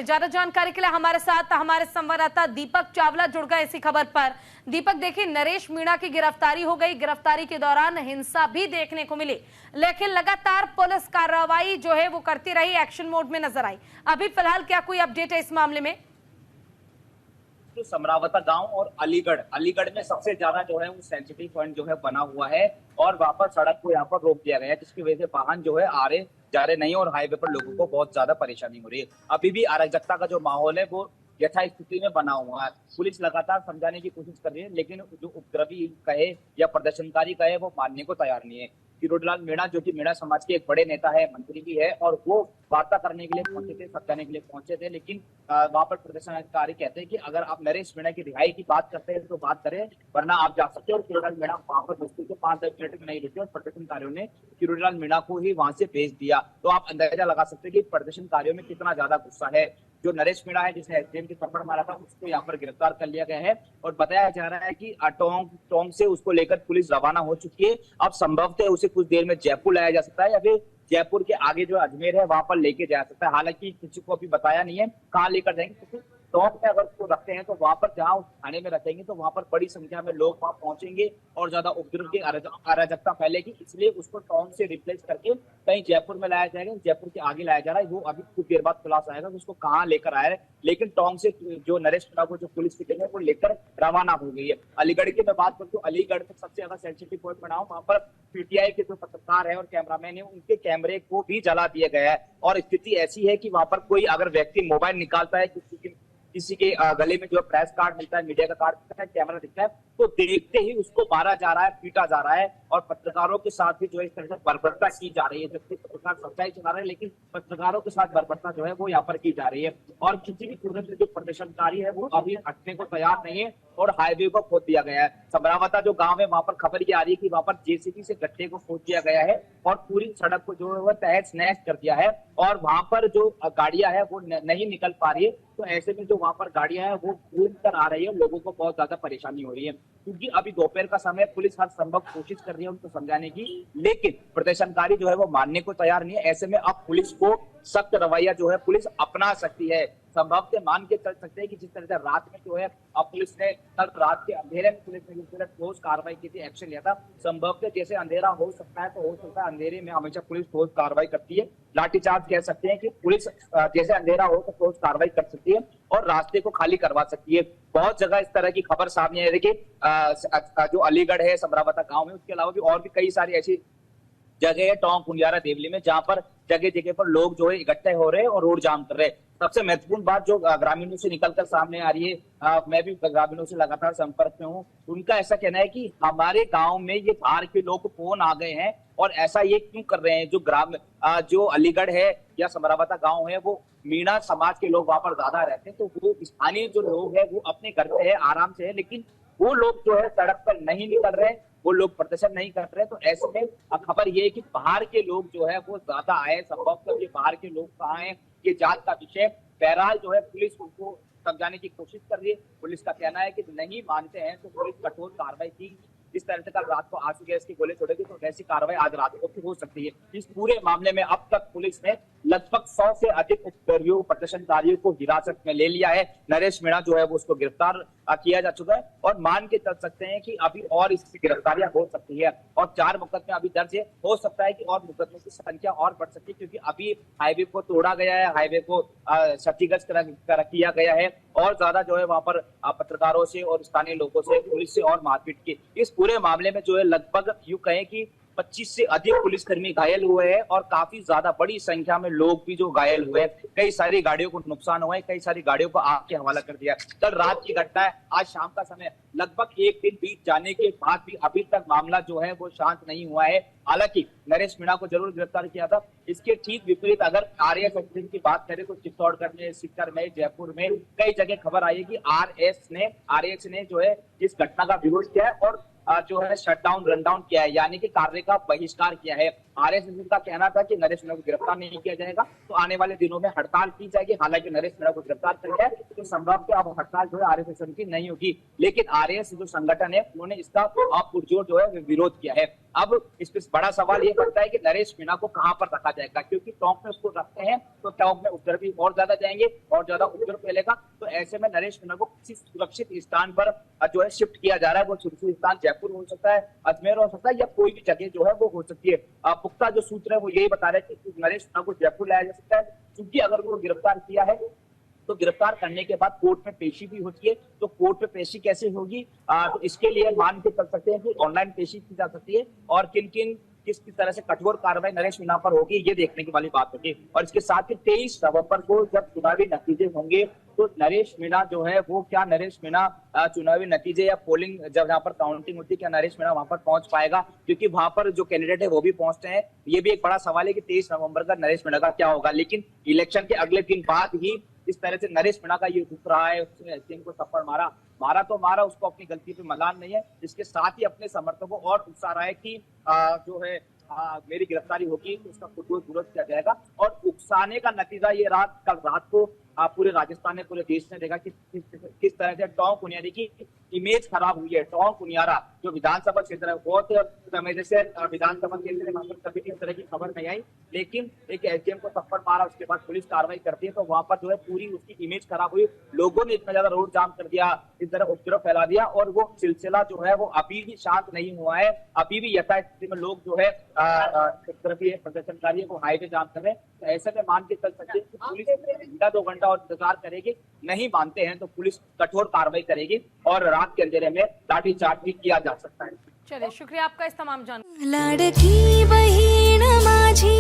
ज्यादा जानकारी के लिए हमारे साथ हमारे संवाददाता दीपक चावला जुड़ गए इसी खबर पर। दीपक, देखिए, नरेश मीणा की गिरफ्तारी हो गई। गिरफ्तारी के दौरान हिंसा भी देखने को मिली, लेकिन लगातार पुलिस कार्रवाई जो है वो करती रही, एक्शन मोड में नजर आई। अभी फिलहाल क्या कोई अपडेट है इस मामले में? तो समरावता गांव और अलीगढ़ में सबसे ज्यादा जो है वो सेंसिटिव पॉइंट जो है बना हुआ है और वहां पर सड़क को यहाँ पर रोक दिया गया है, जिसकी वजह से वाहन जो है आ रहे जा रहे नहीं और हाईवे पर लोगों को बहुत ज्यादा परेशानी हो रही है। अभी भी अराजकता का जो माहौल है वो यथास्थिति में बना हुआ है। पुलिस लगातार समझाने की कोशिश कर रही है, लेकिन जो उपद्रवी कहे या प्रदर्शनकारी कहे वो मानने को तैयार नहीं है। किरोड़ीलाल मीणा, जो कि मीणा समाज के एक बड़े नेता है, मंत्री भी है, और वो वार्ता करने के लिए पहुंचे थे, समझाने के लिए पहुंचे थे, लेकिन वहां पर प्रदर्शनकारी कहते हैं कि अगर आप नरेश मीणा की रिहाई की बात करते हैं तो बात करें, वरना आप जा सकते हैं। और किरोड़ीलाल मीणा वहां पर मुश्किल से 5-10 मिनट में नहीं रुके और प्रदर्शनकारियों ने किरोड़ीलाल मीणा को ही वहां से भेज दिया। तो आप अंदाजा लगा सकते हैं कि प्रदर्शनकारियों में कितना ज्यादा गुस्सा है। जो नरेश मीणा है, जिसने एसडीएम की थप्पड़ मारा था, उसको यहाँ पर गिरफ्तार कर लिया गया है और बताया जा रहा है कि टोंक से उसको लेकर पुलिस रवाना हो चुकी है। अब संभवतः उसे कुछ देर में जयपुर लाया जा सकता है या फिर जयपुर के आगे जो अजमेर है वहां पर लेके जा सकता है। हालांकि किसी को अभी बताया नहीं है कहाँ लेकर जाएंगे, क्योंकि टोंक में अगर उसको रखते हैं तो वहां पर जहां उस थाने में रखेंगे तो वहां पर बड़ी संख्या में लोग वहां पहुंचेंगे और ज्यादा उपद्रव की अराजकता फैलेगी। इसलिए उसको टोंक से रिप्लेस करके कहीं जयपुर में लाया जाएगा, जयपुर के आगे लाया जा रहा है। वो अभी कुछ देर बाद खुलासा आएगा कि उसको कहाँ लेकर आया है, लेकिन टोंक से जो नरेश मीणा को जो पुलिस की टीम है वो लेकर रवाना हो गई है। अलीगढ़ की मैं बात करूँ तो अलीगढ़ में सबसे ज्यादा सेंसिटिव पॉइंट बना वहां पर पीटीआई के जो पत्रकार है और कैमरामैन है, उनके कैमरे को भी जला दिया गया है। और स्थिति ऐसी है कि वहां पर कोई अगर व्यक्ति मोबाइल निकालता है, किसी के गले में जो प्रेस कार्ड मिलता है, मीडिया का कार्ड मिलता है, कैमरा दिखता है, तो देखते ही उसको मारा जा रहा है, पीटा जा रहा है और पत्रकारों के साथ भी जो है इस तरह से बर्बरता की जा रही है। जबकि पत्रकार सच्चाई चला रहे हैं, लेकिन पत्रकारों के साथ बर्बरता जो है वो यहाँ पर की जा रही है। और किसी भी सूरत में जो प्रदर्शनकारी है वो अभी हटने को तैयार नहीं है और हाईवे को खोद दिया गया है। समरावता जो गांव है वहां पर खबर ये आ रही है कि वहां पर जेसीबी से गड्ढे को खोद दिया गया है और पूरी सड़क को जो है वो तहस नहस कर दिया है और वहां पर जो गाड़ियां है वो नहीं निकल पा रही है। तो ऐसे में जो वहां पर गाड़ियां हैं वो घूम कर आ रही है, लोगों को बहुत ज्यादा परेशानी हो रही है। क्योंकि अभी दोपहर का समय, पुलिस हर संभव कोशिश कर रही है उनको समझाने की, लेकिन प्रदर्शनकारी जो है वो मानने को तैयार नहीं है। ऐसे में अब पुलिस को सख्त रवैया जो है पुलिस अपना सकती है। संभव से मान के चल सकते हैं कि जिस तरह से रात में जो है अब पुलिस ने कल रात के अंधेरे में पुलिस ने जिस तरह ठोस कार्रवाई की थी, एक्शन लिया था, संभव से जैसे अंधेरा हो सकता है तो हो सकता है अंधेरे में हमेशा पुलिस ठोस कार्रवाई करती है। लाठीचार्ज कह सकते हैं कि पुलिस जैसे अंधेरा हो तो ठोस कार्रवाई कर सकती है और रास्ते को खाली करवा सकती है। बहुत जगह इस तरह की खबर सामने है। देखिए, जो अलीगढ़ है, समरावता गांव में, उसके अलावा भी और भी कई सारी ऐसी जगह है, टोंक, कुंडियारा, देवली में, जहां पर जगह जगह पर लोग जो है इकट्ठे हो रहे हैं और रोड जाम कर रहे हैं। सबसे महत्वपूर्ण बात जो ग्रामीणों से निकलकर सामने आ रही है, मैं भी ग्रामीणों से लगातार संपर्क में हूँ, उनका ऐसा कहना है कि हमारे गांव में ये बाहर के लोग फोन आ गए हैं और ऐसा ये क्यों कर रहे हैं। जो अलीगढ़ है या समरावता गांव है वो मीणा समाज के लोग वहां पर ज्यादा रहते हैं, तो वो स्थानीय जो लोग है वो अपने घर पे है, आराम से है, लेकिन वो लोग जो है सड़क पर नहीं निकल रहे, वो लोग प्रदर्शन नहीं कर रहे। तो ऐसे में खबर ये है कि बाहर के लोग जो है वो ज्यादा आए। संभवतः ये बाहर के लोग कहाँ हैं, ये जांच का विषय। बहरहाल जो है पुलिस उनको समझाने की कोशिश कर रही है। पुलिस का कहना है कि नहीं मानते हैं तो पुलिस कठोर कार्रवाई की। जिस तरह से कल रात को आंसू गैस की गोले छोड़ेगी तो वैसी कार्रवाई आज रात को भी हो सकती है। इस पूरे मामले में अब तक पुलिस ने लगभग 100 से अधिक उपद्रवियों, प्रदर्शनकारियों को हिरासत में ले लिया है। नरेश मीणा जो है वो उसको गिरफ्तार किया जा चुका है और मान के चल सकते हैं कि अभी और इसकी गिरफ्तारियां हो सकती है और 4 मुकदमे अभी दर्ज है। हो सकता है कि और मुकदमों की संख्या और बढ़ सकती है, क्योंकि अभी हाईवे को तोड़ा गया है, हाईवे को क्षतिग्रस्त किया गया है और ज्यादा जो है वहां पर पत्रकारों से और स्थानीय लोगों से, पुलिस से और मारपीट की। इस पूरे मामले में जो है लगभग यूं कहें कि 25 से अधिक पुलिसकर्मी घायल हुए हैं और काफी ज्यादा बड़ी संख्या में लोग भी जो घायल हुए हैं। कई सारी गाड़ियों को नुकसान हुआ है, कई सारी गाड़ियों को आग के हवाला कर दिया। कल रात की घटना है, आज शाम का समय, लगभग एक दिन बीत जाने के बाद भी अभी तक मामला जो है वो शांत नहीं हुआ है। हालांकि नरेश मीणा को जरूर गिरफ्तार किया था। इसके ठीक विपरीत अगर आरएएस की बात करें तो चित्तौड़गढ़ में, सीकर में, जयपुर में कई जगह खबर आई है कि आरएएस ने जो है इस घटना का विरोध किया है और जो है शटडाउन, रनडाउन किया है, यानी कि कार्य का बहिष्कार किया है। आरएसएस का कहना था कि नरेश मीणा को गिरफ्तार नहीं किया जाएगा तो आने वाले दिनों में हड़ताल की जाएगी। हालांकि नरेश मीणा को गिरफ्तार कर लिया है तो संभव है अब हड़ताल जो है आरएसएस की नहीं होगी, लेकिन आरएएस जो संगठन है उन्होंने इसका पुरजोर जो है विरोध किया है। अब इस पे बड़ा सवाल ये बनता है कि नरेश मीणा को कहां पर रखा जाएगा, क्योंकि टॉप में उसको रखते हैं तो टॉप में उपद्रवी और ज्यादा जाएंगे और ज्यादा उपद्रव फैलेगा। तो ऐसे में नरेश मीणा को किसी सुरक्षित स्थान पर जो है शिफ्ट किया जा रहा है। वो सुरक्षित स्थान जयपुर हो सकता है, अजमेर हो सकता है, या कोई भी जगह जो है वो हो सकती है। पुख्ता जो सूत्र है वो यही बता रहे हैं कि नरेश मीणा को जयपुर लाया जा सकता है, क्योंकि अगर वो गिरफ्तार किया है तो गिरफ्तार करने के बाद कोर्ट में पेशी भी होती है। तो कोर्ट में पेशी कैसे होगी, तो इसके लिए मान के चल सकते हैं कि ऑनलाइन पेशी की जा सकती है, और किस तरह से कठोर कार्रवाई नरेश मीणा पर होगी ये देखने की वाली बात होगी। और इसके साथ ही 23 नवंबर को जब चुनावी नतीजे होंगे तो नरेश मीणा जो है वो नरेश मीणा चुनावी नतीजे या पोलिंग जब यहाँ पर काउंटिंग होती है, क्या नरेश मीणा वहां पर पहुंच पाएगा, क्योंकि वहां पर जो कैंडिडेट है वो भी पहुंचते हैं। ये भी एक बड़ा सवाल है कि 23 नवंबर का नरेश मीणा का क्या होगा। लेकिन इलेक्शन के अगले दिन बाद ही इस तरह से नरेश मीणा का ये रुख रहा है, उसने एसडीएम को थप्पड़ मारा, उसको अपनी गलती पे मलाल नहीं है। इसके साथ ही अपने समर्थकों को और उकसा रहा है कि जो है मेरी गिरफ्तारी होगी तो उसका खुद विरोध किया जाएगा। और उकसाने का नतीजा ये कल रात को पूरे राजस्थान ने, पूरे देश ने देखा कि किस तरह से टोंक कुनियारी की इमेज खराब हुई है। टोंक कुनियारा जो विधानसभा क्षेत्र है, बहुत समय से विधानसभा केंद्र वहां पर कभी इस तरह की खबर नहीं आई, लेकिन एक एसडीएम को थप्पड़ मारा, उसके बाद पुलिस कार्रवाई करती है तो वहां पर जो है पूरी उसकी इमेज खराब हुई। लोगों ने इतना ज्यादा रोड जाम कर दिया, इस तरह उपद्रव फैला दिया, और वो सिलसिला जो है वो अभी भी शांत नहीं हुआ है। अभी भी यथास्थिति में लोग जो है प्रदर्शनकारी को हाईवे जाम कर रहे हैं। तो ऐसे में मान के चल सकते हैं कि पुलिस घंटा 2 घंटा और इंतजार करेगी, नहीं मानते हैं तो पुलिस कठोर कार्रवाई करेगी और रात के अंधेरे में लाठीचार्ज भी किया जा सकता है। चलिए, शुक्रिया आपका इस तमाम जानकारी। लाडकी बहीण माझी